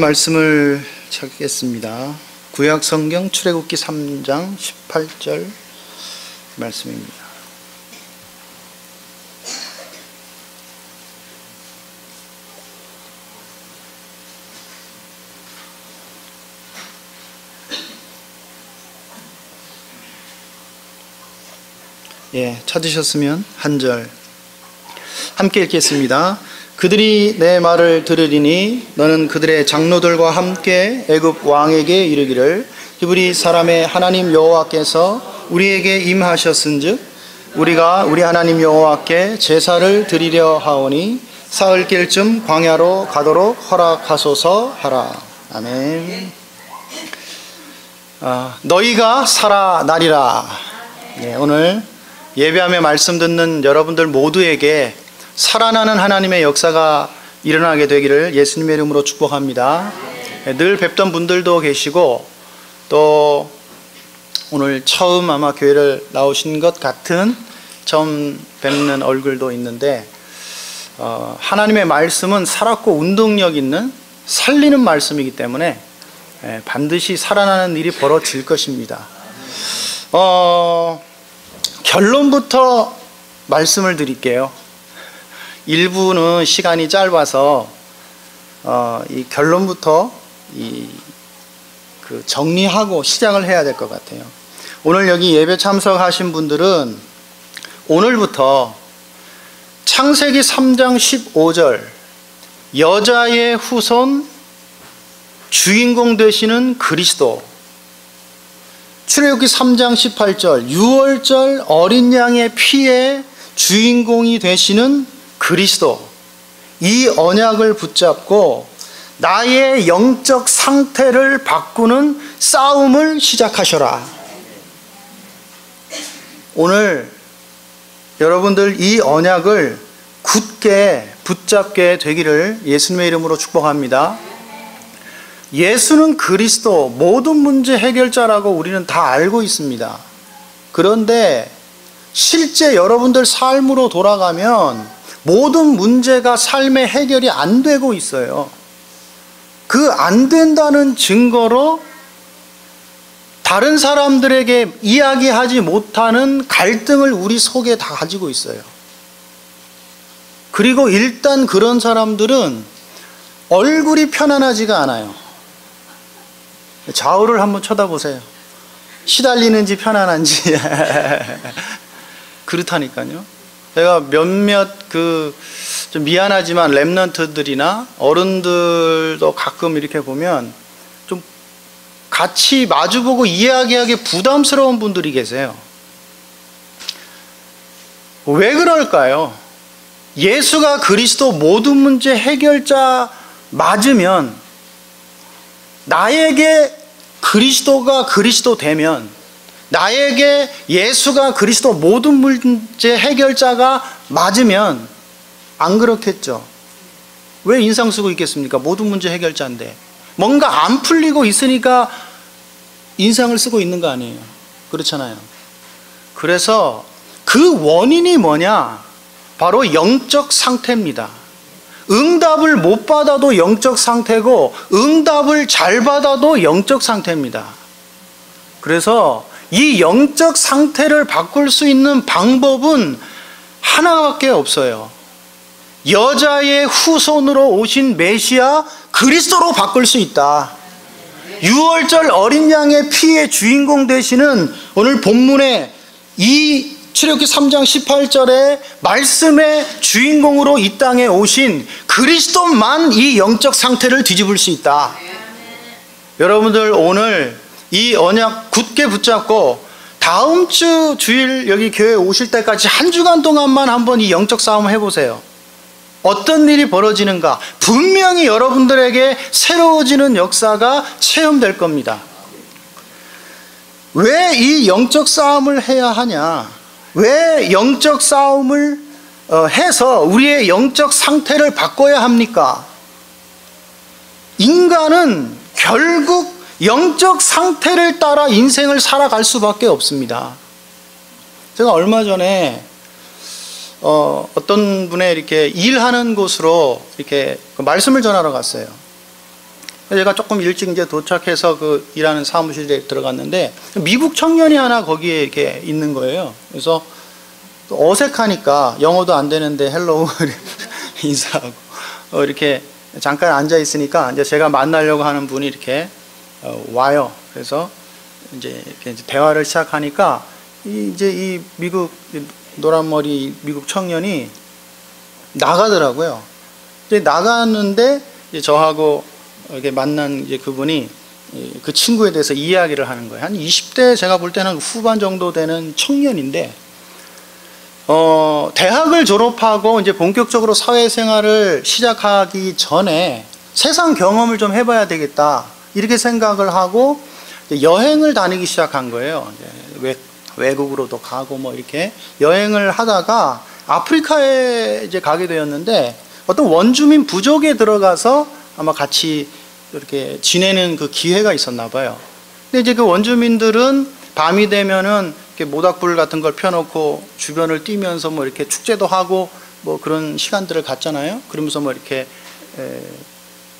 말씀을 찾겠습니다. 구약 성경 출애굽기 3장 18절 말씀입니다. 찾으셨으면 한 절 함께 읽겠습니다. 그들이 내 말을 들으리니 너는 그들의 장로들과 함께 애굽 왕에게 이르기를 히브리 사람의 하나님 여호와께서 우리에게 임하셨은즉 우리가 우리 하나님 여호와께 제사를 드리려 하오니 사흘길쯤 광야로 가도록 허락하소서 하라. 아멘. 너희가 살아나리라. 오늘 예배하며 말씀 듣는 여러분들 모두에게 살아나는 하나님의 역사가 일어나게 되기를 예수님의 이름으로 축복합니다. 늘 뵙던 분들도 계시고 또 오늘 처음 아마 교회를 나오신 것 같은 처음 뵙는 얼굴도 있는데 하나님의 말씀은 살았고 운동력 있는 살리는 말씀이기 때문에 반드시 살아나는 일이 벌어질 것입니다. 결론부터 말씀을 드릴게요. 일부는 시간이 짧아서 이 결론부터 정리하고 시작을 해야 될 것 같아요. 오늘 여기 예배 참석하신 분들은 오늘부터 창세기 3장 15절 여자의 후손 주인공 되시는 그리스도, 출애굽기 3장 18절 유월절 어린 양의 피의 주인공이 되시는 그리스도, 이 언약을 붙잡고 나의 영적 상태를 바꾸는 싸움을 시작하셔라. 오늘 여러분들 이 언약을 굳게 붙잡게 되기를 예수님의 이름으로 축복합니다. 예수는 그리스도, 모든 문제 해결자라고 우리는 다 알고 있습니다. 그런데 실제 여러분들 삶으로 돌아가면 모든 문제가 삶의 해결이 안 되고 있어요. 그 안 된다는 증거로 다른 사람들에게 이야기하지 못하는 갈등을 우리 속에 다 가지고 있어요. 그리고 일단 그런 사람들은 얼굴이 편안하지가 않아요. 좌우를 한번 쳐다보세요. 시달리는지 편안한지. 그렇다니까요. 제가 몇몇 좀 미안하지만 랩런트들이나 어른들도 가끔 이렇게 보면 좀 같이 마주보고 이야기하기 부담스러운 분들이 계세요. 왜 그럴까요? 예수가 그리스도 모든 문제 해결자 맞으면 나에게 그리스도가 그리스도 되면 나에게 예수가 그리스도 모든 문제 해결자가 맞으면 안 그렇겠죠. 왜 인상 쓰고 있겠습니까? 모든 문제 해결자인데 뭔가 안 풀리고 있으니까 인상을 쓰고 있는 거 아니에요. 그렇잖아요. 그래서 그 원인이 뭐냐? 바로 영적 상태입니다. 응답을 못 받아도 영적 상태고 응답을 잘 받아도 영적 상태입니다. 그래서 이 영적 상태를 바꿀 수 있는 방법은 하나밖에 없어요. 여자의 후손으로 오신 메시아 그리스도로 바꿀 수 있다. 유월절 어린 양의 피의 주인공 되시는 오늘 본문의 이 출애굽기 3장 18절의 말씀의 주인공으로 이 땅에 오신 그리스도만 이 영적 상태를 뒤집을 수 있다. 여러분들 오늘 이 언약 굳게 붙잡고 다음 주 주일 여기 교회에 오실 때까지 한 주간 동안만 한번 이 영적 싸움을 해보세요. 어떤 일이 벌어지는가? 분명히 여러분들에게 새로워지는 역사가 체험될 겁니다. 왜 이 영적 싸움을 해야 하냐? 왜 영적 싸움을 해서 우리의 영적 상태를 바꿔야 합니까? 인간은 결국 영적 상태를 따라 인생을 살아갈 수밖에 없습니다. 제가 얼마 전에 어떤 분의 이렇게 일하는 곳으로 이렇게 말씀을 전하러 갔어요. 제가 조금 일찍 이제 도착해서 그 일하는 사무실에 들어갔는데 미국 청년이 하나 거기에 이렇게 있는 거예요. 그래서 어색하니까 영어도 안 되는데 헬로우 인사하고 이렇게 잠깐 앉아 있으니까 이제 제가 만나려고 하는 분이 이렇게 와요. 그래서 이제 대화를 시작하니까 이제 이 미국 노란머리 미국 청년이 나가더라고요. 이제 나갔는데 이제 저하고 이렇게 만난 이제 그분이 그 친구에 대해서 이야기를 하는 거예요. 한 20대 제가 볼 때는 후반 정도 되는 청년인데 대학을 졸업하고 이제 본격적으로 사회생활을 시작하기 전에 세상 경험을 좀 해봐야 되겠다 이렇게 생각을 하고 여행을 다니기 시작한 거예요. 이제 외국으로도 가고 뭐 이렇게 여행을 하다가 아프리카에 이제 가게 되었는데 어떤 원주민 부족에 들어가서 아마 같이 이렇게 지내는 그 기회가 있었나 봐요. 근데 이제 그 원주민들은 밤이 되면은 이렇게 모닥불 같은 걸 펴놓고 주변을 뛰면서 뭐 이렇게 축제도 하고 뭐 그런 시간들을 갖잖아요. 그러면서 뭐 이렇게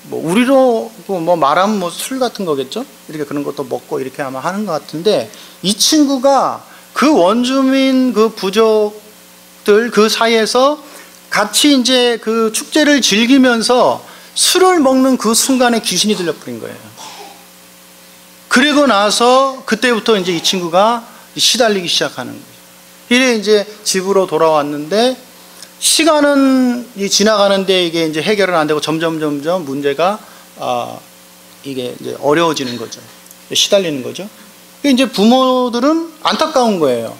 뭐 우리로 뭐 말하면 뭐 술 같은 거겠죠. 이렇게 그런 것도 먹고 이렇게 아마 하는 것 같은데 이 친구가 그 원주민 그 부족들 그 사이에서 같이 이제 그 축제를 즐기면서 술을 먹는 그 순간에 귀신이 들려버린 거예요. 그리고 나서 그때부터 이제 이 친구가 시달리기 시작하는 거예요. 이래 이제 집으로 돌아왔는데 시간은 지나가는데 이게 이제 해결은 안 되고 점점 문제가 이게 이제 어려워지는 거죠. 시달리는 거죠. 이제 부모들은 안타까운 거예요.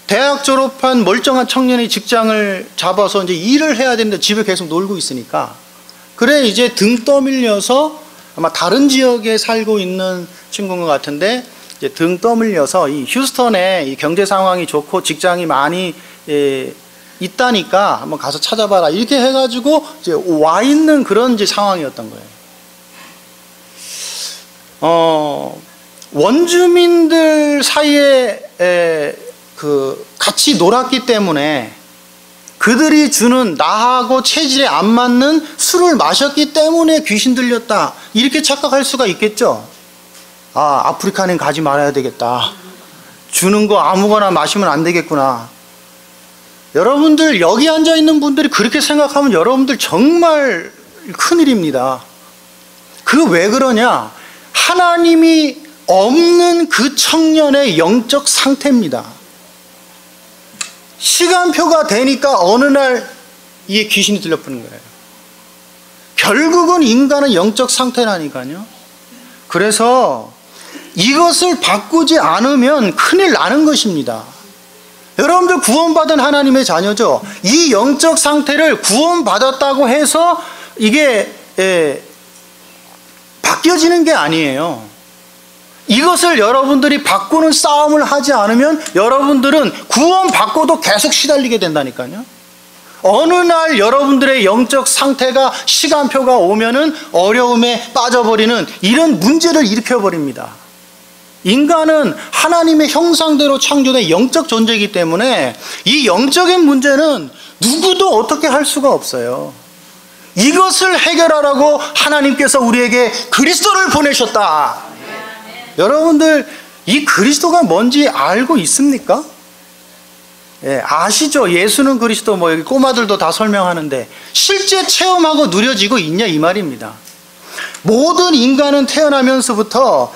대학 졸업한 멀쩡한 청년이 직장을 잡아서 이제 일을 해야 되는데 집에 계속 놀고 있으니까 그래 이제 등 떠밀려서 아마 다른 지역에 살고 있는 친구인 것 같은데 이제 등 떠밀려서 이 휴스턴에 이 경제 상황이 좋고 직장이 많이 있다니까 한번 가서 찾아봐라 이렇게 해가지고 이제 와 있는 그런 이제 상황이었던 거예요. 원주민들 사이에 그 같이 놀았기 때문에 그들이 주는 나하고 체질에 안 맞는 술을 마셨기 때문에 귀신 들렸다 이렇게 착각할 수가 있겠죠. 아프리카는 가지 말아야 되겠다. 주는 거 아무거나 마시면 안 되겠구나. 여러분들 여기 앉아 있는 분들이 그렇게 생각하면 여러분들 정말 큰일입니다. 그 왜 그러냐? 하나님이 없는 그 청년의 영적 상태입니다. 시간표가 되니까 어느 날 이게 귀신이 들려버린 거예요. 결국은 인간은 영적 상태라니까요. 그래서 이것을 바꾸지 않으면 큰일 나는 것입니다. 여러분들 구원받은 하나님의 자녀죠. 이 영적 상태를 구원받았다고 해서 이게 바뀌어지는 게 아니에요. 이것을 여러분들이 바꾸는 싸움을 하지 않으면 여러분들은 구원받고도 계속 시달리게 된다니까요. 어느 날 여러분들의 영적 상태가 시간표가 오면은 어려움에 빠져버리는 이런 문제를 일으켜버립니다. 인간은 하나님의 형상대로 창조된 영적 존재이기 때문에 이 영적인 문제는 누구도 어떻게 할 수가 없어요. 이것을 해결하라고 하나님께서 우리에게 그리스도를 보내셨다. 여러분들 이 그리스도가 뭔지 알고 있습니까? 아시죠? 예수는 그리스도 뭐 여기 꼬마들도 다 설명하는데 실제 체험하고 누려지고 있냐 이 말입니다. 모든 인간은 태어나면서부터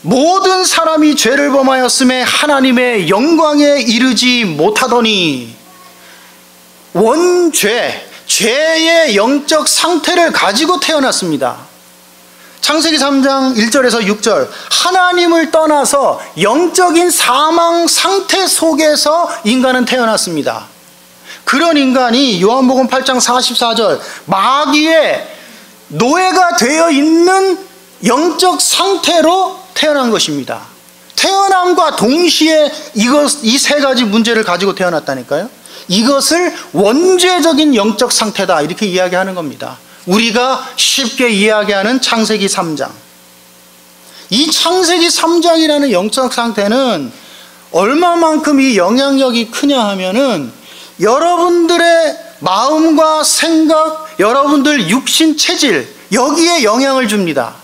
모든 사람이 죄를 범하였음에 하나님의 영광에 이르지 못하더니 원죄, 죄의 영적 상태를 가지고 태어났습니다. 창세기 3장 1절에서 6절 하나님을 떠나서 영적인 사망 상태 속에서 인간은 태어났습니다. 그런 인간이 요한복음 8장 44절 마귀의 노예가 되어 있는 영적 상태로 태어난 것입니다. 태어남과 동시에 이 세 가지 문제를 가지고 태어났다니까요. 이것을 원죄적인 영적 상태다 이렇게 이야기하는 겁니다. 우리가 쉽게 이야기하는 창세기 3장. 이 창세기 3장이라는 영적 상태는 얼마만큼 이 영향력이 크냐 하면은 여러분들의 마음과 생각, 여러분들 육신 체질, 여기에 영향을 줍니다.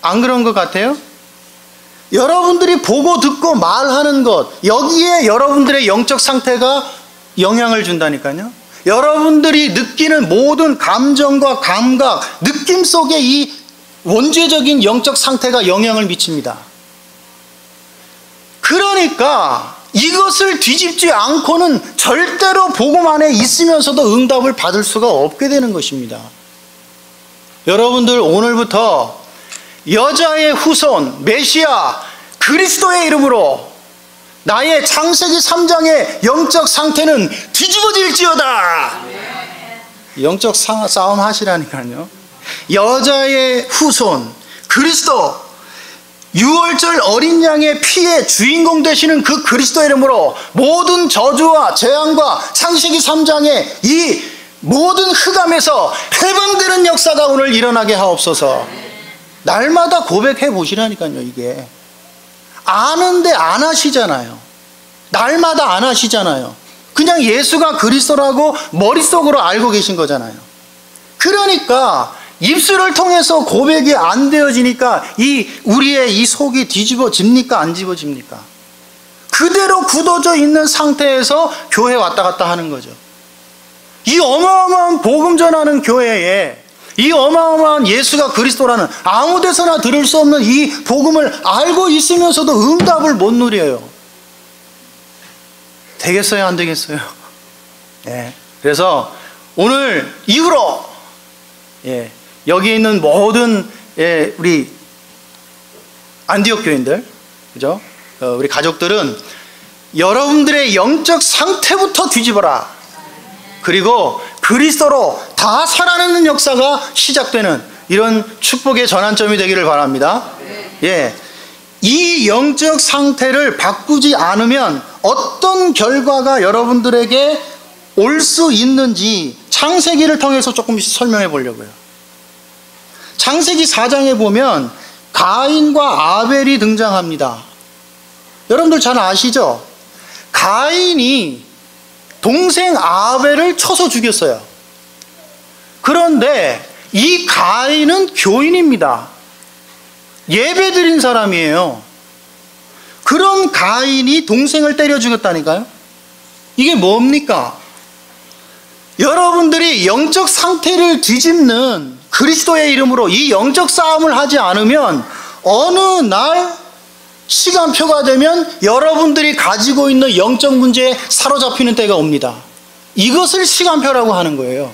안 그런 것 같아요? 여러분들이 보고 듣고 말하는 것, 여기에 여러분들의 영적 상태가 영향을 준다니까요. 여러분들이 느끼는 모든 감정과 감각, 느낌 속에 이 원죄적인 영적 상태가 영향을 미칩니다. 그러니까 이것을 뒤집지 않고는 절대로 복음 안에 있으면서도 응답을 받을 수가 없게 되는 것입니다. 여러분들 오늘부터 여자의 후손 메시아 그리스도의 이름으로 나의 창세기 3장의 영적 상태는 뒤집어질지어다. 영적 싸움 하시라니까요. 여자의 후손 그리스도, 6월절 어린 양의 피의 주인공 되시는 그 그리스도 이름으로 모든 저주와 재앙과 창세기 3장의 이 모든 흑암에서 해방되는 역사가 오늘 일어나게 하옵소서. 날마다 고백해 보시라니까요. 이게 아는데 안 하시잖아요. 날마다 안 하시잖아요. 그냥 예수가 그리스도라고 머릿속으로 알고 계신 거잖아요. 그러니까 입술을 통해서 고백이 안 되어지니까 우리의 이 속이 뒤집어집니까? 안 뒤집어집니까? 그대로 굳어져 있는 상태에서 교회 왔다 갔다 하는 거죠. 이 어마어마한 복음 전하는 교회에 이 어마어마한 예수가 그리스도라는 아무 데서나 들을 수 없는 이 복음을 알고 있으면서도 응답을 못 누려요. 되겠어요? 안 되겠어요? 예. 그래서 오늘 이후로 여기 있는 모든 우리 안디옥 교인들, 그죠? 우리 가족들은 여러분들의 영적 상태부터 뒤집어라. 그리고 그리스도로 다 살아내는 역사가 시작되는 이런 축복의 전환점이 되기를 바랍니다. 이 영적 상태를 바꾸지 않으면 어떤 결과가 여러분들에게 올 수 있는지 창세기를 통해서 조금씩 설명해 보려고요. 창세기 4장에 보면 가인과 아벨이 등장합니다. 여러분들 잘 아시죠? 가인이 동생 아벨을 쳐서 죽였어요. 그런데 이 가인은 교인입니다. 예배드린 사람이에요. 그런 가인이 동생을 때려 죽였다니까요. 이게 뭡니까? 여러분들이 영적 상태를 뒤집는 그리스도의 이름으로 이 영적 싸움을 하지 않으면 어느 날 시간표가 되면 여러분들이 가지고 있는 영적 문제에 사로잡히는 때가 옵니다. 이것을 시간표라고 하는 거예요.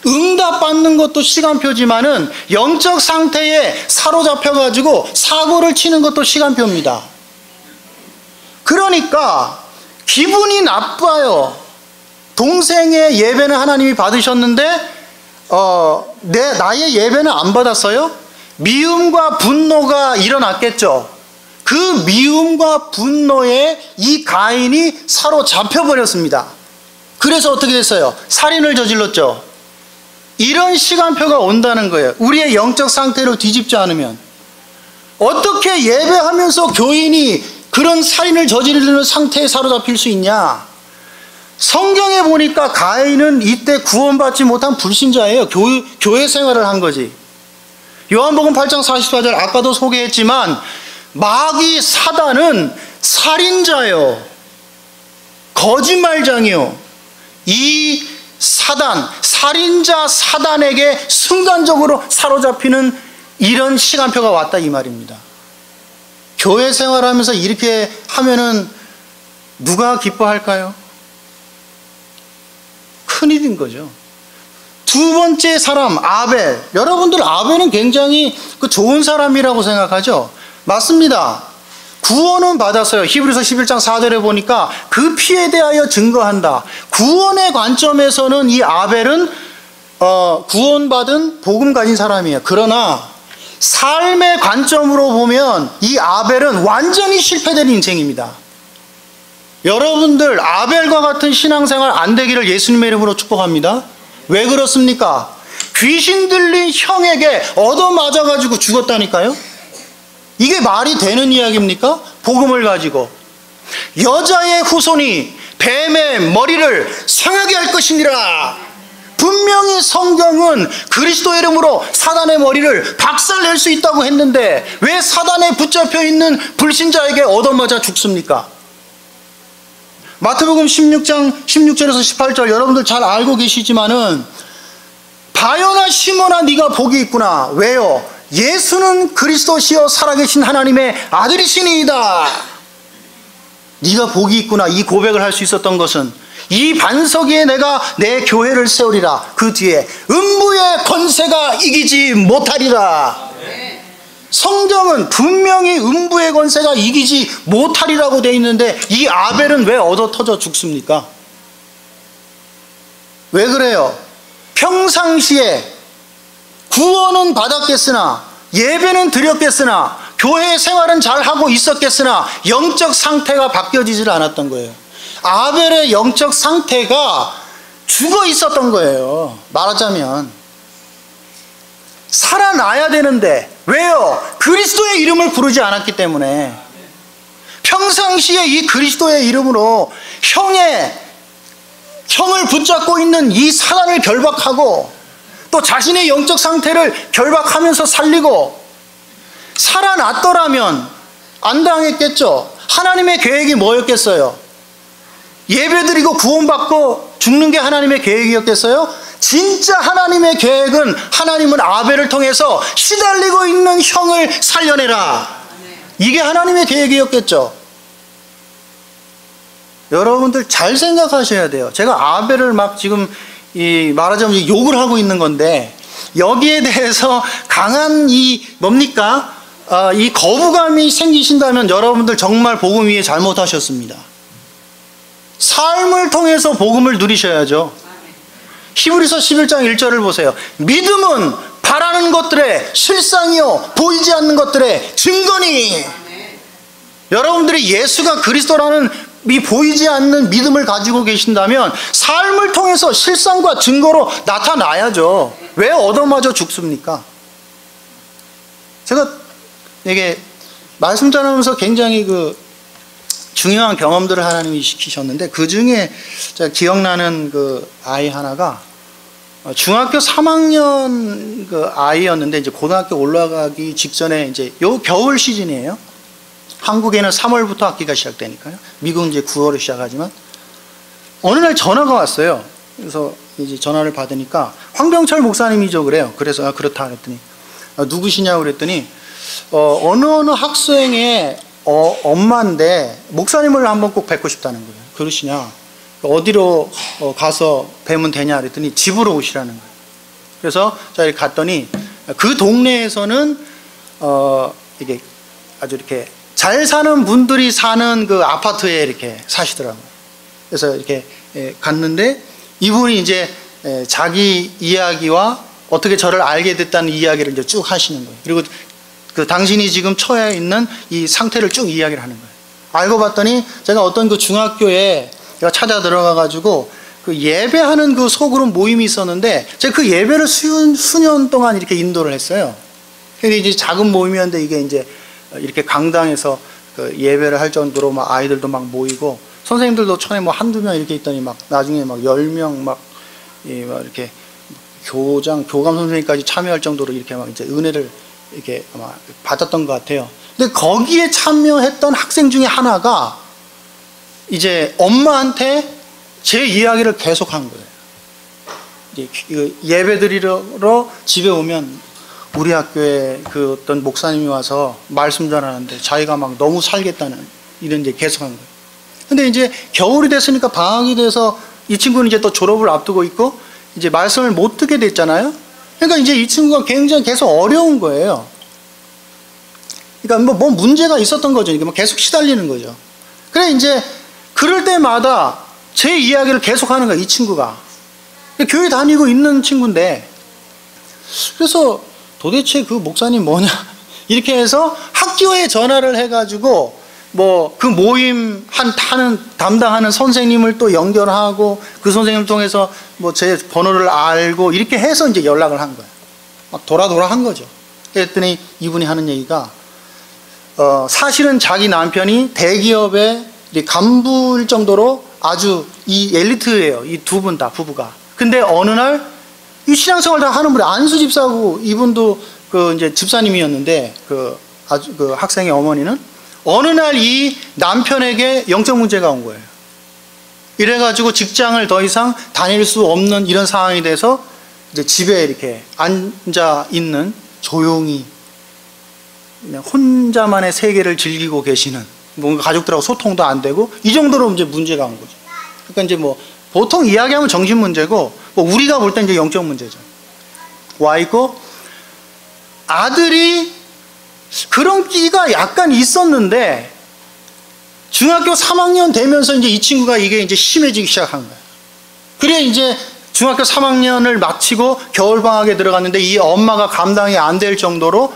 응답받는 것도 시간표지만은 영적 상태에 사로잡혀가지고 사고를 치는 것도 시간표입니다. 그러니까 기분이 나빠요. 동생의 예배는 하나님이 받으셨는데 나의 예배는 안 받았어요? 미움과 분노가 일어났겠죠. 그 미움과 분노에 이 가인이 사로잡혀 버렸습니다. 그래서 어떻게 됐어요? 살인을 저질렀죠. 이런 시간표가 온다는 거예요. 우리의 영적 상태로 뒤집지 않으면. 어떻게 예배하면서 교인이 그런 살인을 저지르는 상태에 사로잡힐 수 있냐? 성경에 보니까 가인은 이때 구원받지 못한 불신자예요. 교회 생활을 한 거지. 요한복음 8장 44절 아까도 소개했지만 마귀 사단은 살인자요, 거짓말장이요. 이 살인자 사단에게 순간적으로 사로잡히는 이런 시간표가 왔다 이 말입니다. 교회 생활하면서 이렇게 하면은 누가 기뻐할까요? 큰일인 거죠. 두 번째 사람 아벨. 여러분들 아벨은 굉장히 좋은 사람이라고 생각하죠? 맞습니다. 구원은 받았어요. 히브리서 11장 4절에 보니까 그 피에 대하여 증거한다. 구원의 관점에서는 이 아벨은 구원받은 복음 가진 사람이에요. 그러나 삶의 관점으로 보면 이 아벨은 완전히 실패된 인생입니다. 여러분들 아벨과 같은 신앙생활 안 되기를 예수님의 이름으로 축복합니다. 왜 그렇습니까? 귀신 들린 형에게 얻어맞아가지고 죽었다니까요. 이게 말이 되는 이야기입니까? 복음을 가지고 여자의 후손이 뱀의 머리를 상하게 할 것이니라. 분명히 성경은 그리스도의 이름으로 사단의 머리를 박살낼 수 있다고 했는데 왜 사단에 붙잡혀 있는 불신자에게 얻어맞아 죽습니까? 마태복음 16장 16절에서 18절 여러분들 잘 알고 계시지만은 바요나 시몬아 네가 복이 있구나. 왜요? 예수는 그리스도시요 살아계신 하나님의 아들이시니이다. 네가 복이 있구나. 이 고백을 할 수 있었던 것은 이 반석 위에 내가 내 교회를 세우리라. 그 뒤에 음부의 권세가 이기지 못하리라. 성경은 분명히 음부의 권세가 이기지 못하리라고 되어 있는데 이 아벨은 왜 얻어 터져 죽습니까? 왜 그래요? 평상시에 구원은 받았겠으나 예배는 드렸겠으나 교회 생활은 잘하고 있었겠으나 영적 상태가 바뀌어지질 않았던 거예요. 아벨의 영적 상태가 죽어 있었던 거예요. 말하자면 살아나야 되는데 왜요? 그리스도의 이름을 부르지 않았기 때문에. 평상시에 이 그리스도의 이름으로 형을 붙잡고 있는 이 사단을 결박하고 또 자신의 영적 상태를 결박하면서 살리고 살아났더라면 안 당했겠죠. 하나님의 계획이 뭐였겠어요? 예배드리고 구원받고 죽는 게 하나님의 계획이었겠어요? 진짜 하나님의 계획은 하나님은 아벨을 통해서 시달리고 있는 형을 살려내라. 이게 하나님의 계획이었겠죠. 여러분들 잘 생각하셔야 돼요. 제가 아벨을 막 지금 말하자면 욕을 하고 있는 건데 여기에 대해서 강한 이 거부감이 생기신다면 여러분들 정말 복음 위에 잘못하셨습니다. 삶을 통해서 복음을 누리셔야죠. 히브리서 11장 1절을 보세요. 믿음은 바라는 것들의 실상이요 보이지 않는 것들의 증거니. 여러분들이 예수가 그리스도라는 이 보이지 않는 믿음을 가지고 계신다면 삶을 통해서 실상과 증거로 나타나야죠. 왜 얻어맞아 죽습니까? 제가 이게 말씀 전하면서 굉장히 중요한 경험들을 하나님이 시키셨는데 그 중에 제가 기억나는 아이 하나가 중학교 3학년 아이였는데 이제 고등학교 올라가기 직전에 이제 요 겨울 시즌이에요. 한국에는 3월부터 학기가 시작되니까요. 미국은 이제 9월에 시작하지만 어느 날 전화가 왔어요. 그래서 이제 전화를 받으니까 황병철 목사님이죠 그래요. 그래서 그렇다 그랬더니 누구시냐고 그랬더니 어느 학생의 엄마인데 목사님을 한번 꼭 뵙고 싶다는 거예요. 그러시냐? 어디로 가서 뵈면 되냐 그랬더니 집으로 오시라는 거예요. 그래서 저희 갔더니 그 동네에서는 이게 아주 이렇게 잘 사는 분들이 사는 그 아파트에 이렇게 사시더라고요. 그래서 이렇게 갔는데 이분이 이제 자기 이야기와 어떻게 저를 알게 됐다는 이야기를 이제 쭉 하시는 거예요. 그리고 당신이 지금 처해 있는 이 상태를 쭉 이야기를 하는 거예요. 알고 봤더니 제가 어떤 중학교에 제가 찾아 들어가가지고 예배하는 소그룹 모임이 있었는데 제가 그 예배를 수년 동안 이렇게 인도를 했어요. 근데 이제 작은 모임이었는데 이게 이제 이렇게 강당에서 예배를 할 정도로 막 아이들도 막 모이고 선생님들도 처음에 뭐 한두 명 이렇게 있더니 막 나중에 막 10명 막 이렇게 교감 선생님까지 참여할 정도로 이렇게 막 이제 은혜를 이렇게 아마 받았던 것 같아요. 근데 거기에 참여했던 학생 중에 하나가 이제 엄마한테 제 이야기를 계속 한 거예요. 예배 드리러 집에 오면 우리 학교에 어떤 목사님이 와서 말씀 전하는데 자기가 막 너무 살겠다는 이런 이제 계속 한 거예요. 근데 이제 겨울이 됐으니까 방학이 돼서 이 친구는 이제 또 졸업을 앞두고 있고 이제 말씀을 못 듣게 됐잖아요. 그러니까 이제 이 친구가 굉장히 계속 어려운 거예요. 그러니까 뭐 문제가 있었던 거죠. 이게 계속 시달리는 거죠. 그래 이제 그럴 때마다 제 이야기를 계속 하는 거야, 이 친구가. 교회 다니고 있는 친구인데. 그래서 도대체 그 목사님 뭐냐? 이렇게 해서 학교에 전화를 해가지고 뭐 그 모임 담당하는 선생님을 또 연결하고 그 선생님을 통해서 뭐 제 번호를 알고 이렇게 해서 이제 연락을 한 거예요. 막 돌아 한 거죠. 그랬더니 이분이 하는 얘기가 사실은 자기 남편이 대기업의 간부일 정도로 아주 이 엘리트예요. 이 두 분 다 부부가. 근데 어느 날 이 신앙생활 다 하는 분이 안수 집사고, 이분도 그 이제 집사님이었는데 그 학생의 어머니는 어느 날 이 남편에게 영적 문제가 온 거예요. 이래가지고 직장을 더 이상 다닐 수 없는 이런 상황이 돼서 이제 집에 이렇게 앉아 있는, 조용히 그냥 혼자만의 세계를 즐기고 계시는, 뭔가 가족들하고 소통도 안 되고 이 정도로 이제 문제가 온 거죠. 그러니까 이제 뭐 보통 이야기하면 정신 문제고, 뭐 우리가 볼 때 이제 영적 문제죠. 와 있고, 아들이 그런 끼가 약간 있었는데 중학교 3학년 되면서 이제 이 친구가 이게 이제 심해지기 시작한 거예요. 그래 이제 중학교 3학년을 마치고 겨울방학에 들어갔는데 이 엄마가 감당이 안 될 정도로,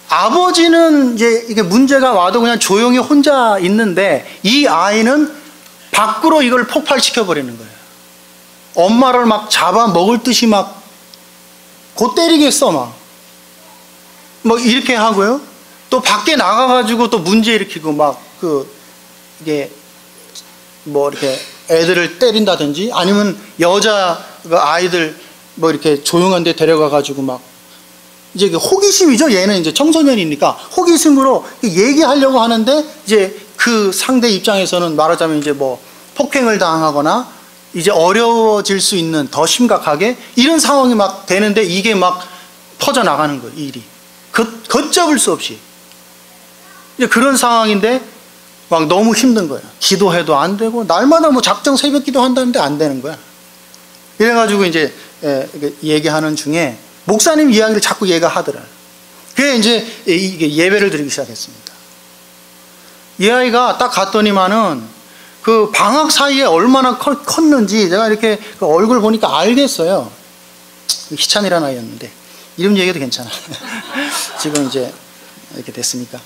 아버지는 이제 이게 문제가 와도 그냥 조용히 혼자 있는데 이 아이는 밖으로 이걸 폭발시켜 버리는 거예요. 엄마를 막 잡아 먹을 듯이 막 곧 때리겠어 막. 뭐 이렇게 하고요. 또 밖에 나가가지고 또 문제 일으키고 막 이게 뭐 이렇게 애들을 때린다든지, 아니면 여자 아이들 뭐 이렇게 조용한 데 데려가가지고 막, 이제 호기심이죠. 얘는 이제 청소년이니까 호기심으로 얘기하려고 하는데, 이제 그 상대 입장에서는 말하자면 이제 뭐 폭행을 당하거나 이제 어려워질 수 있는, 더 심각하게 이런 상황이 막 되는데 이게 막 퍼져나가는 거예요. 일이 걷잡을 수 없이. 이제 그런 상황인데 막 너무 힘든 거예요. 기도해도 안 되고, 날마다 뭐 작정 새벽 기도 한다는데 안 되는 거야. 이래가지고 이제 얘기하는 중에 목사님 이야기를 자꾸 얘가 하더라고요. 그게 이제 예배를 드리기 시작했습니다. 이 아이가 딱 갔더니만은 그 방학 사이에 얼마나 컸는지 제가 이렇게 그 얼굴 보니까 알겠어요. 희찬이라는 아이였는데, 이름 얘기해도 괜찮아. 지금 이제 이렇게 됐으니까.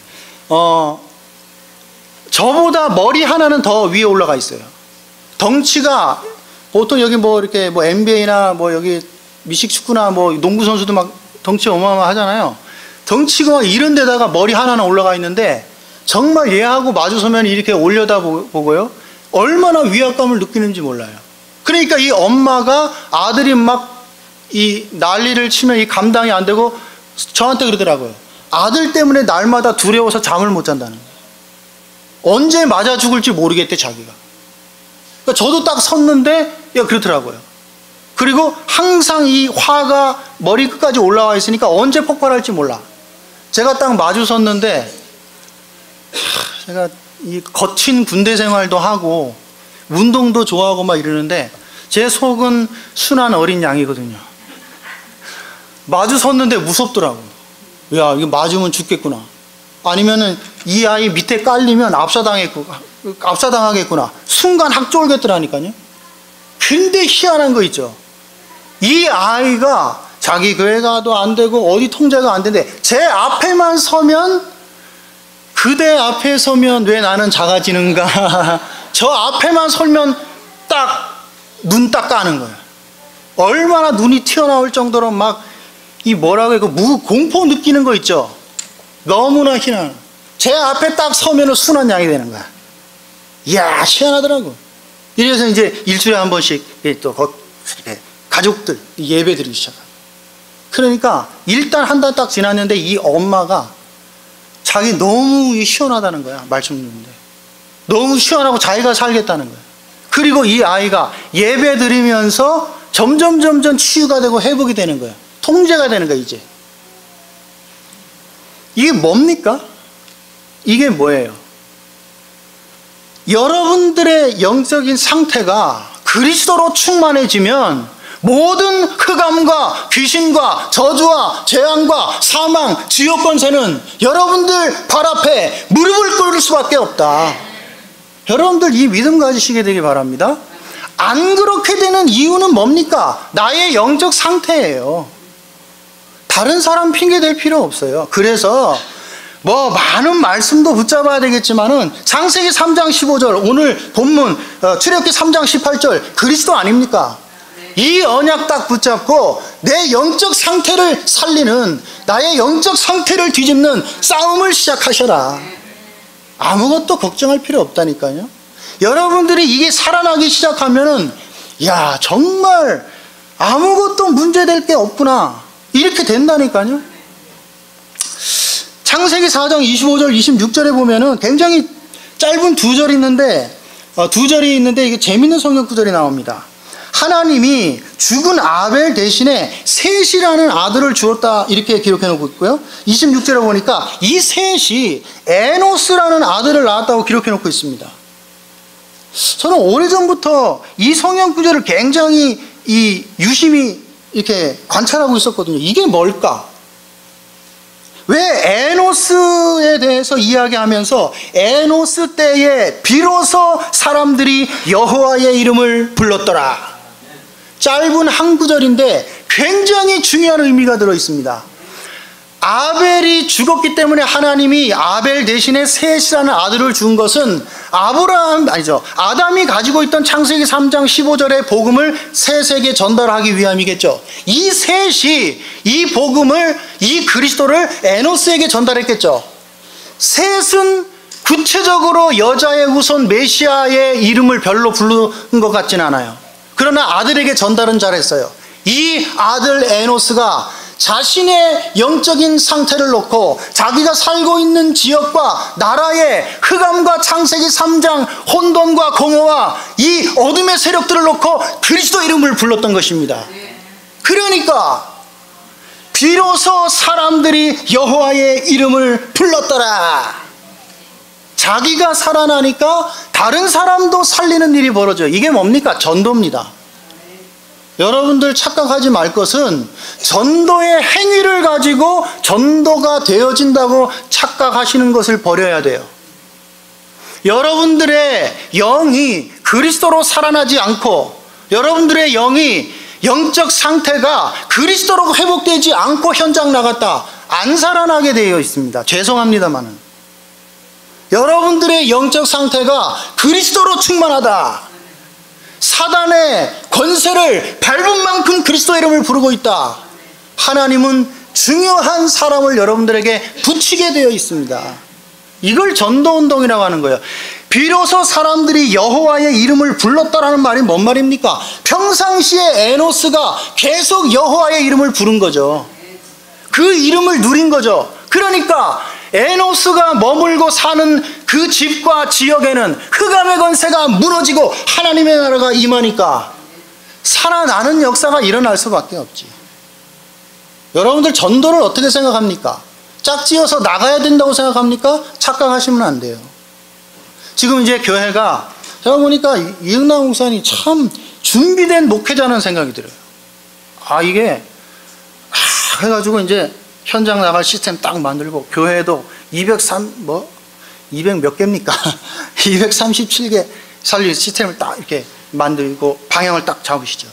저보다 머리 하나는 더 위에 올라가 있어요. 덩치가 보통 여기 뭐 이렇게 뭐 NBA나 뭐 여기 미식축구나 뭐 농구 선수도 막 덩치 어마어마하잖아요. 덩치가 막 이런 데다가 머리 하나는 올라가 있는데, 정말 얘하고 마주서면 이렇게 올려다 보고요, 얼마나 위압감을 느끼는지 몰라요. 그러니까 이 엄마가 아들이 막 이 난리를 치면 이 감당이 안 되고 저한테 그러더라고요. 아들 때문에 날마다 두려워서 잠을 못 잔다는 거예요. 언제 맞아 죽을지 모르겠대 자기가. 그러니까 저도 딱 섰는데 그렇더라고요. 그리고 항상 이 화가 머리 끝까지 올라와 있으니까 언제 폭발할지 몰라. 제가 딱 마주 섰는데, 제가 이 거친 군대 생활도 하고 운동도 좋아하고 막 이러는데 제 속은 순한 어린 양이거든요. 마주 섰는데 무섭더라고. 야, 이거 맞으면 죽겠구나. 아니면은 이 아이 밑에 깔리면 압사당하겠구나. 순간 확 쫄겠더라니까요. 근데 희한한 거 있죠. 이 아이가 자기 교회 가도 안 되고 어디 통제가 안 되는데 제 앞에만 서면, 그대 앞에 서면 왜 나는 작아지는가. 저 앞에만 서면 딱 눈 딱 까는 거예요. 얼마나 눈이 튀어나올 정도로 막 이 뭐라고 해요, 공포 느끼는 거 있죠. 너무나 희한한. 제 앞에 딱 서면은 순한 양이 되는 거야. 이야, 희한하더라고. 이래서 이제 일주일에 한 번씩 또 가족들 예배 드리기 시작해요. 그러니까 일단 한 달 딱 지났는데 이 엄마가 자기 너무 시원하다는 거야. 말씀 듣는데 너무 시원하고 자기가 살겠다는 거야. 그리고 이 아이가 예배 드리면서 점점 치유가 되고 회복이 되는 거야. 통제가 되는 거야. 이제 이게 뭡니까? 이게 뭐예요? 여러분들의 영적인 상태가 그리스도로 충만해지면 모든 흑암과 귀신과 저주와 재앙과 사망, 지옥 권세는 여러분들 발 앞에 무릎을 꿇을 수밖에 없다. 여러분들 이 믿음 가지시게 되기 바랍니다. 안 그렇게 되는 이유는 뭡니까? 나의 영적 상태예요. 다른 사람 핑계 댈 필요 없어요. 그래서 뭐 많은 말씀도 붙잡아야 되겠지만은 창세기 3장 15절, 오늘 본문 출애굽기 3장 18절 그리스도 아닙니까? 이 언약 딱 붙잡고 내 영적 상태를 살리는, 나의 영적 상태를 뒤집는 싸움을 시작하셔라. 아무것도 걱정할 필요 없다니까요. 여러분들이 이게 살아나기 시작하면은, 야, 정말 아무것도 문제될 게 없구나. 이렇게 된다니까요. 창세기 4장 25절 26절에 보면은 굉장히 짧은 두 절이 있는데 이게 재밌는 성경 구절이 나옵니다. 하나님이 죽은 아벨 대신에 셋이라는 아들을 주었다, 이렇게 기록해 놓고 있고요. 26절에 보니까 이 셋이 에노스라는 아들을 낳았다고 기록해 놓고 있습니다. 저는 오래전부터 이 성경 구절을 굉장히 유심히 이렇게 관찰하고 있었거든요. 이게 뭘까? 왜 에노스에 대해서 이야기하면서 에노스 때에 비로소 사람들이 여호와의 이름을 불렀더라. 짧은 한 구절인데 굉장히 중요한 의미가 들어 있습니다. 아벨이 죽었기 때문에 하나님이 아벨 대신에 셋이라는 아들을 준 것은 아담이 가지고 있던 창세기 3장 15절의 복음을 셋에게 전달하기 위함이겠죠. 이 셋이 이 복음을, 이 그리스도를 에노스에게 전달했겠죠. 셋은 구체적으로 여자의 후손 메시아의 이름을 별로 부르는 것 같진 않아요. 그러나 아들에게 전달은 잘했어요. 이 아들 에노스가 자신의 영적인 상태를 놓고 자기가 살고 있는 지역과 나라의 흑암과 창세기 3장 혼돈과 공허와 이 어둠의 세력들을 놓고 그리스도 이름을 불렀던 것입니다. 그러니까 비로소 사람들이 여호와의 이름을 불렀더라. 자기가 살아나니까 다른 사람도 살리는 일이 벌어져요. 이게 뭡니까? 전도입니다. 여러분들 착각하지 말 것은 전도의 행위를 가지고 전도가 되어진다고 착각하시는 것을 버려야 돼요. 여러분들의 영이 그리스도로 살아나지 않고, 여러분들의 영이 영적 상태가 그리스도로 회복되지 않고 현장 나갔다, 안 살아나게 되어 있습니다. 죄송합니다만은. 여러분들의 영적 상태가 그리스도로 충만하다, 사단의 권세를 밟은 만큼 그리스도 이름을 부르고 있다, 하나님은 중요한 사람을 여러분들에게 붙이게 되어 있습니다. 이걸 전도운동이라고 하는 거예요. 비로소 사람들이 여호와의 이름을 불렀다라는 말이 뭔 말입니까? 평상시에 에노스가 계속 여호와의 이름을 부른 거죠. 그 이름을 누린 거죠. 그러니까 에노스가 머물고 사는 그 집과 지역에는 흑암의 권세가 무너지고 하나님의 나라가 임하니까 살아나는 역사가 일어날 수밖에 없지. 여러분들 전도를 어떻게 생각합니까? 짝지어서 나가야 된다고 생각합니까? 착각하시면 안 돼요. 지금 이제 교회가, 제가 보니까 이응남 목사님 참 준비된 목회자라는 생각이 들어요. 이게 해가지고 이제 현장 나갈 시스템 딱 만들고, 교회도 200 몇 개입니까? 237개 살릴 시스템을 딱 이렇게 만들고 방향을 딱 잡으시죠.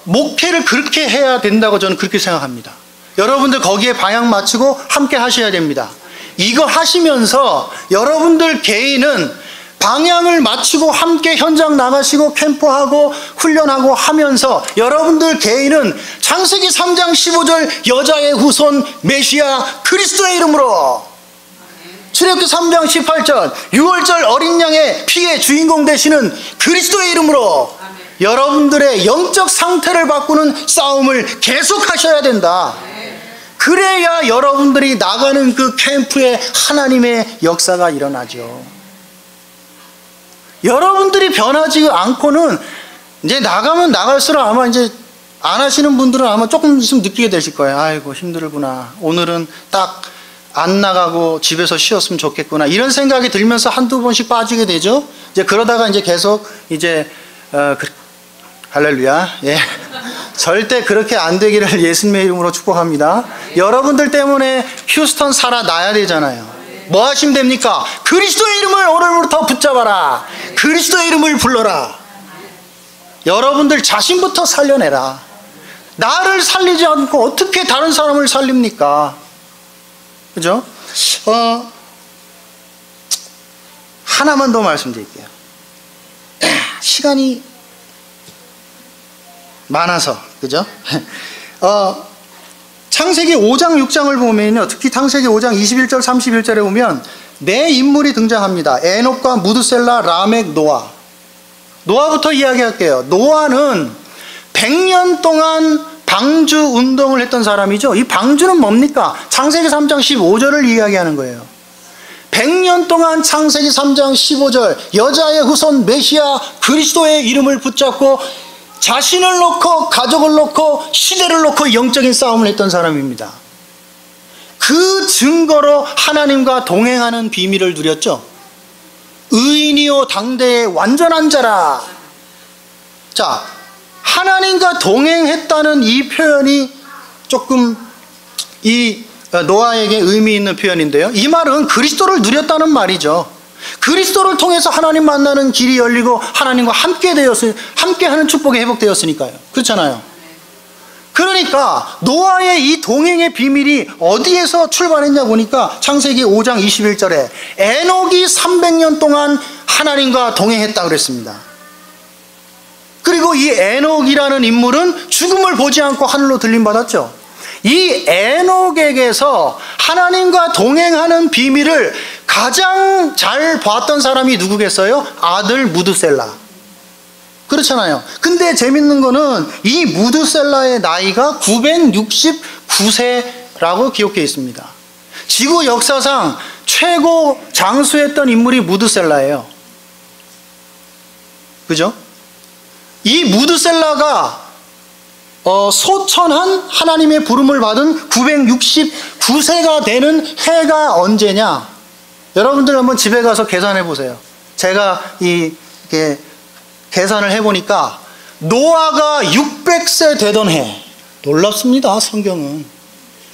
목회를 그렇게 해야 된다고 저는 그렇게 생각합니다. 여러분들 거기에 방향 맞추고 함께 하셔야 됩니다. 이거 하시면서 여러분들 개인은 방향을 맞추고 함께 현장 나가시고 캠프하고 훈련하고 하면서 여러분들 개인은 창세기 3장 15절 여자의 후손 메시아 그리스도의 이름으로, 출애굽기 3장 18절 유월절 어린 양의 피의 주인공 되시는 그리스도의 이름으로 여러분들의 영적 상태를 바꾸는 싸움을 계속하셔야 된다. 그래야 여러분들이 나가는 그 캠프에 하나님의 역사가 일어나죠. 여러분들이 변하지 않고는 이제 나가면 나갈수록 아마 이제 안 하시는 분들은 아마 조금 있으면 느끼게 되실 거예요. 아이고 힘들구나, 오늘은 딱 안 나가고 집에서 쉬었으면 좋겠구나, 이런 생각이 들면서 한두 번씩 빠지게 되죠. 이제 그러다가 이제 계속 이제 할렐루야, 예. 절대 그렇게 안 되기를 예수님의 이름으로 축복합니다. 여러분들 때문에 휴스턴 살아나야 되잖아요. 뭐 하시면 됩니까? 그리스도의 이름을 오늘부터 붙잡아라. 그리스도의 이름을 불러라. 여러분들 자신부터 살려내라. 나를 살리지 않고 어떻게 다른 사람을 살립니까? 그죠? 하나만 더 말씀드릴게요. 시간이 많아서, 그죠? 창세기 5장 6장을 보면요, 특히 창세기 5장 21절 31절에 보면 네 인물이 등장합니다. 에녹과 무드셀라, 라멕, 노아. 노아부터 이야기할게요. 노아는 100년 동안 방주 운동을 했던 사람이죠. 이 방주는 뭡니까? 창세기 3장 15절을 이야기하는 거예요. 100년 동안 창세기 3장 15절 여자의 후손 메시아 그리스도의 이름을 붙잡고 자신을 놓고 가족을 놓고 시대를 놓고 영적인 싸움을 했던 사람입니다. 그 증거로 하나님과 동행하는 비밀을 누렸죠. 의인이요 당대의 완전한 자라. 자, 하나님과 동행했다는 이 표현이 조금 이 노아에게 의미 있는 표현인데요. 이 말은 그리스도를 누렸다는 말이죠. 그리스도를 통해서 하나님 만나는 길이 열리고 하나님과 함께하는 축복이 회복되었으니까요. 그렇잖아요. 그러니까 노아의 이 동행의 비밀이 어디에서 출발했냐 보니까 창세기 5장 21절에 에녹이 300년 동안 하나님과 동행했다 그랬습니다. 그리고 이 에녹이라는 인물은 죽음을 보지 않고 하늘로 들림받았죠. 이 에녹에게서 하나님과 동행하는 비밀을 가장 잘 봤던 사람이 누구겠어요? 아들 무드셀라. 그렇잖아요. 근데 재밌는 거는 이 무드셀라의 나이가 969세라고 기록되어 있습니다. 지구 역사상 최고 장수했던 인물이 무드셀라예요. 그죠? 이 무드셀라가 소천한 하나님의 부름을 받은 969세가 되는 해가 언제냐? 여러분들 한번 집에 가서 계산해 보세요. 제가 이렇게 계산을 해보니까 노아가 600세 되던 해. 놀랍습니다, 성경은.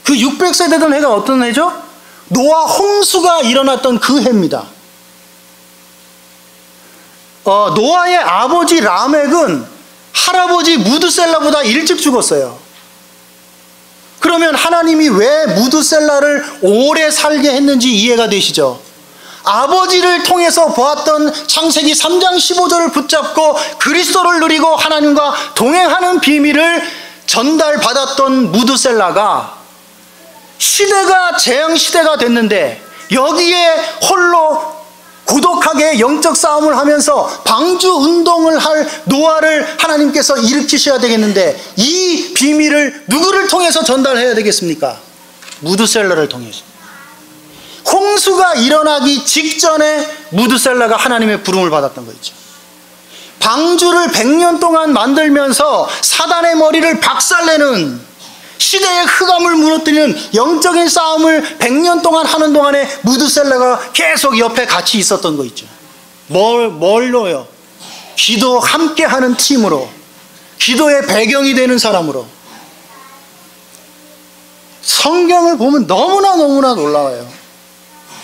그 600세 되던 해가 어떤 해죠? 노아 홍수가 일어났던 그 해입니다. 노아의 아버지 라멕은 할아버지 무드셀라보다 일찍 죽었어요. 그러면 하나님이 왜 무드셀라를 오래 살게 했는지 이해가 되시죠? 아버지를 통해서 보았던 창세기 3장 15절을 붙잡고 그리스도를 누리고 하나님과 동행하는 비밀을 전달받았던 무드셀라가 시대가 재앙시대가 됐는데 여기에 홀로 고독하게 영적 싸움을 하면서 방주 운동을 할 노아를 하나님께서 일으키셔야 되겠는데 이 비밀을 누구를 통해서 전달해야 되겠습니까? 무드셀라를 통해서. 홍수가 일어나기 직전에 무드셀라가 하나님의 부름을 받았던 거 있죠. 방주를 100년 동안 만들면서 사단의 머리를 박살내는 시대의 흑암을 무너뜨리는 영적인 싸움을 100년 동안 하는 동안에 무드셀라가 계속 옆에 같이 있었던 거 있죠. 뭘로요? 기도 함께하는 팀으로, 기도의 배경이 되는 사람으로. 성경을 보면 너무나 놀라워요.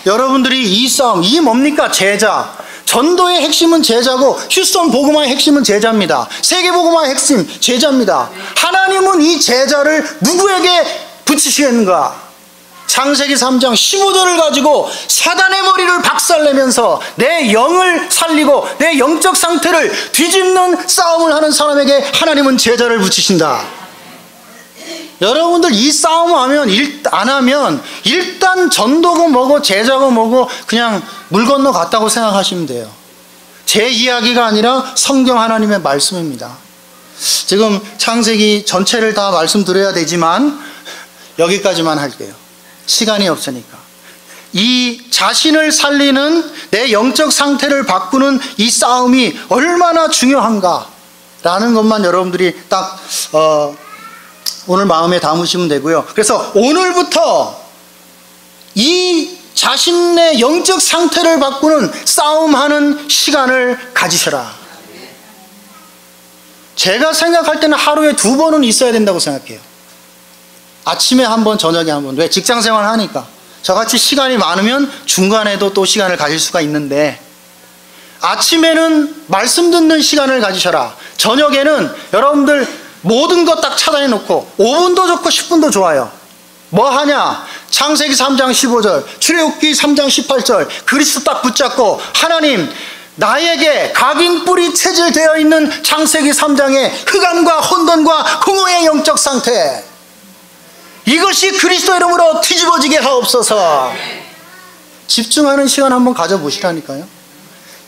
여러분들이 이 싸움, 이게 뭡니까? 제자. 전도의 핵심은 제자고 휴스턴 복음화의 핵심은 제자입니다. 세계 복음화의 핵심 제자입니다. 하나님은 이 제자를 누구에게 붙이시는가? 창세기 3장 15절을 가지고 사단의 머리를 박살내면서 내 영을 살리고 내 영적 상태를 뒤집는 싸움을 하는 사람에게 하나님은 제자를 붙이신다. 여러분들 이 싸움 안 하면 일단 전도고 뭐고 제자고 뭐고 그냥 물 건너 갔다고 생각하시면 돼요. 제 이야기가 아니라 성경 하나님의 말씀입니다. 지금 창세기 전체를 다 말씀드려야 되지만 여기까지만 할게요. 시간이 없으니까. 이 자신을 살리는 내 영적 상태를 바꾸는 이 싸움이 얼마나 중요한가 라는 것만 여러분들이 딱 오늘 마음에 담으시면 되고요. 그래서 오늘부터 이 자신의 영적 상태를 바꾸는 싸움하는 시간을 가지셔라. 제가 생각할 때는 하루에 2번은 있어야 된다고 생각해요. 아침에 한 번, 저녁에 한 번. 왜? 직장생활 하니까. 저같이 시간이 많으면 중간에도 또 시간을 가질 수가 있는데 아침에는 말씀 듣는 시간을 가지셔라. 저녁에는 여러분들 모든 것 딱 차단해 놓고 5분도 좋고 10분도 좋아요. 뭐 하냐? 창세기 3장 15절, 출애굽기 3장 18절 그리스도 딱 붙잡고 하나님 나에게 각인뿔이 체질되어 있는 창세기 3장의 흑암과 혼돈과 공허의 영적 상태, 이것이 그리스도 이름으로 뒤집어지게 하옵소서. 집중하는 시간 한번 가져보시라니까요.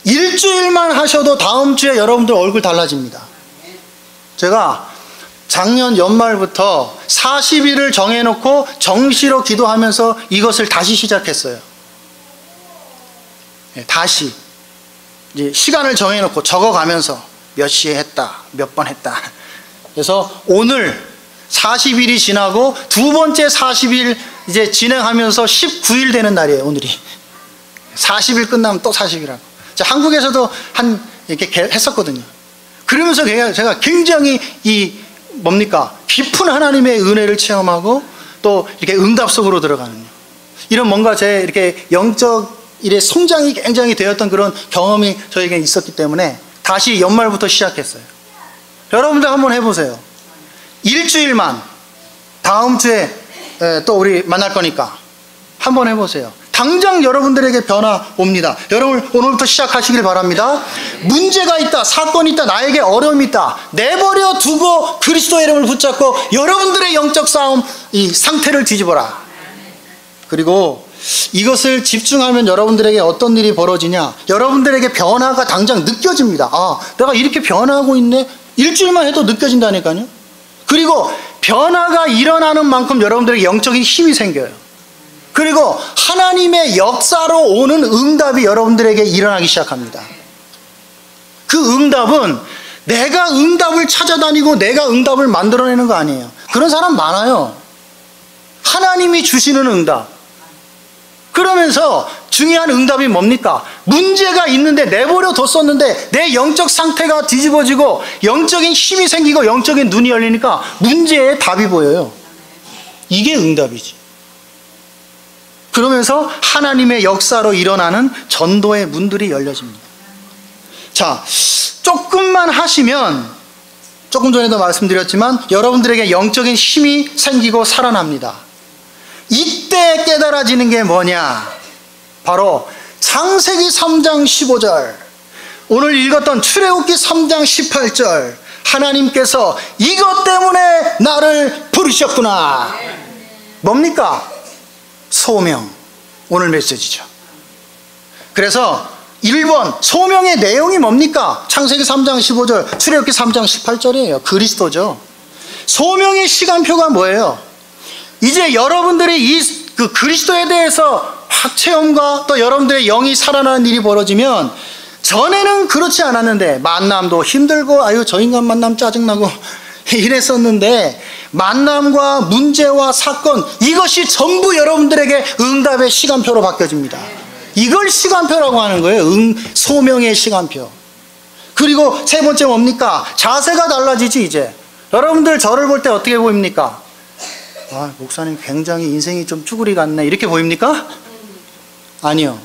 일주일만 하셔도 다음 주에 여러분들 얼굴 달라집니다. 제가 작년 연말부터 40일을 정해놓고 정시로 기도하면서 이것을 다시 시작했어요. 다시 이제 시간을 정해놓고 적어가면서 몇 시에 했다, 몇 번 했다. 그래서 오늘 40일이 지나고 두 번째 40일 이제 진행하면서 19일 되는 날이에요. 오늘이 40일 끝나면 또 40일하고. 한국에서도 이렇게 했었거든요. 그러면서 제가 굉장히 깊은 하나님의 은혜를 체험하고 또 이렇게 응답 속으로 들어가는 이런 뭔가 제 이렇게 영적 일의 성장이 굉장히 되었던 그런 경험이 저에게 있었기 때문에 다시 연말부터 시작했어요. 여러분들 한번 해보세요. 일주일만, 다음 주에 또 우리 만날 거니까 한번 해보세요. 당장 여러분들에게 변화 옵니다. 여러분 오늘부터 시작하시길 바랍니다. 문제가 있다, 사건이 있다, 나에게 어려움이 있다, 내버려 두고 그리스도의 이름을 붙잡고 여러분들의 영적 싸움 이 상태를 뒤집어라. 그리고 이것을 집중하면 여러분들에게 어떤 일이 벌어지냐, 여러분들에게 변화가 당장 느껴집니다. 아, 내가 이렇게 변화하고 있네. 일주일만 해도 느껴진다니까요. 그리고 변화가 일어나는 만큼 여러분들에게 영적인 힘이 생겨요. 그리고 하나님의 역사로 오는 응답이 여러분들에게 일어나기 시작합니다. 그 응답은 내가 응답을 찾아다니고 내가 응답을 만들어내는 거 아니에요. 그런 사람 많아요. 하나님이 주시는 응답. 그러면서 중요한 응답이 뭡니까? 문제가 있는데 내버려 뒀었는데 내 영적 상태가 뒤집어지고 영적인 힘이 생기고 영적인 눈이 열리니까 문제에 답이 보여요. 이게 응답이지. 그러면서 하나님의 역사로 일어나는 전도의 문들이 열려집니다. 자, 조금만 하시면, 조금 전에도 말씀드렸지만 여러분들에게 영적인 힘이 생기고 살아납니다. 이때 깨달아지는 게 뭐냐? 바로 창세기 3장 15절, 오늘 읽었던 출애굽기 3장 18절, 하나님께서 이것 때문에 나를 부르셨구나. 뭡니까? 소명. 오늘 메시지죠. 그래서 1번 소명의 내용이 뭡니까? 창세기 3장 15절, 출애굽기 3장 18절이에요. 그리스도죠. 소명의 시간표가 뭐예요? 이제 여러분들이 그 그리스도에 대해서 확 체험과 또 여러분들의 영이 살아나는 일이 벌어지면, 전에는 그렇지 않았는데 만남도 힘들고 아유 저 인간 만남 짜증나고 이랬었는데, 만남과 문제와 사건, 이것이 전부 여러분들에게 응답의 시간표로 바뀌어집니다. 이걸 시간표라고 하는 거예요. 소명의 시간표. 그리고 세 번째 뭡니까? 자세가 달라지지. 이제 여러분들 저를 볼 때 어떻게 보입니까? 아, 목사님 굉장히 인생이 좀 쭈구리 같네, 이렇게 보입니까? 아니요.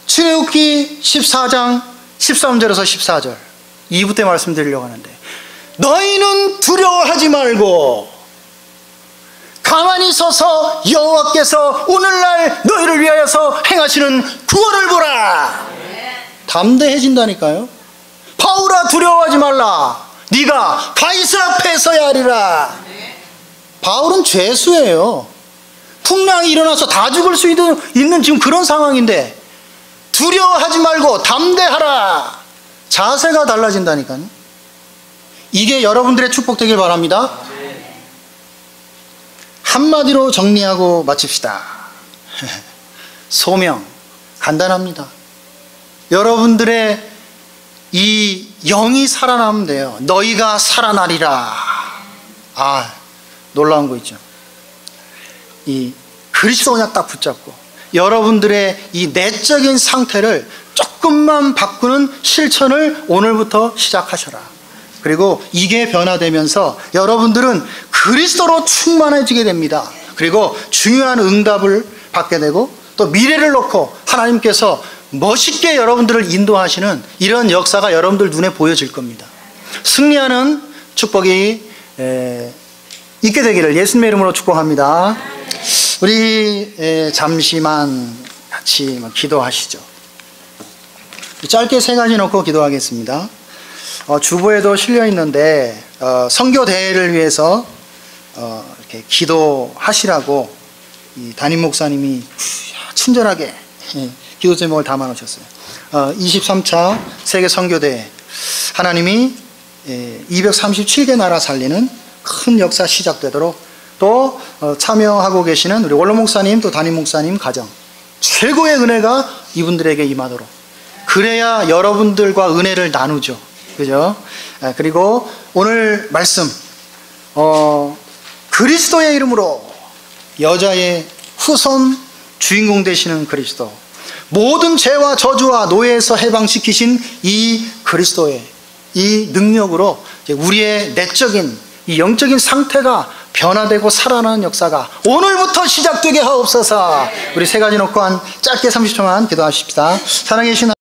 출애굽기 14장 13절에서 14절 2부 때 말씀드리려고 하는데, 너희는 두려워하지 말고 가만히 서서 여호와께서 오늘날 너희를 위하여서 행하시는 구원을 보라. 담대해진다니까요. 바울아 두려워하지 말라. 네가 가이사 앞에 서야 하리라. 바울은 죄수예요. 풍랑이 일어나서 다 죽을 수 있는 지금 그런 상황인데 두려워하지 말고 담대하라. 자세가 달라진다니까요. 이게 여러분들의 축복되길 바랍니다. 한마디로 정리하고 마칩시다. 소명 간단합니다. 여러분들의 이 영이 살아나면 돼요. 너희가 살아나리라. 아, 놀라운 거 있죠. 이 그리스도 그냥 딱 붙잡고 여러분들의 이 내적인 상태를 조금만 바꾸는 실천을 오늘부터 시작하셔라. 그리고 이게 변화되면서 여러분들은 그리스도로 충만해지게 됩니다. 그리고 중요한 응답을 받게 되고 또 미래를 놓고 하나님께서 멋있게 여러분들을 인도하시는 이런 역사가 여러분들 눈에 보여질 겁니다. 승리하는 축복이 있게 되기를 예수님의 이름으로 축복합니다. 우리 잠시만 같이 기도하시죠. 짧게 세 가지 놓고 기도하겠습니다. 주보에도 실려 있는데 선교 대회를 위해서 이렇게 기도하시라고 이 담임 목사님이 친절하게 기도 제목을 담아 놓으셨어요. 23차 세계 선교대회, 하나님이 237개 나라 살리는 큰 역사 시작되도록 또 참여하고 계시는 우리 원로 목사님 또 담임 목사님 가정, 최고의 은혜가 이분들에게 임하도록, 그래야 여러분들과 은혜를 나누죠. 그죠? 그리고 오늘 말씀, 그리스도의 이름으로 여자의 후손 주인공 되시는 그리스도, 모든 죄와 저주와 노예에서 해방시키신 이 그리스도의 이 능력으로 우리의 내적인 이 영적인 상태가 변화되고 살아나는 역사가 오늘부터 시작되게 하옵소서. 우리 세 가지 놓고 한 짧게 30초만 기도하십시다. 사랑해 주신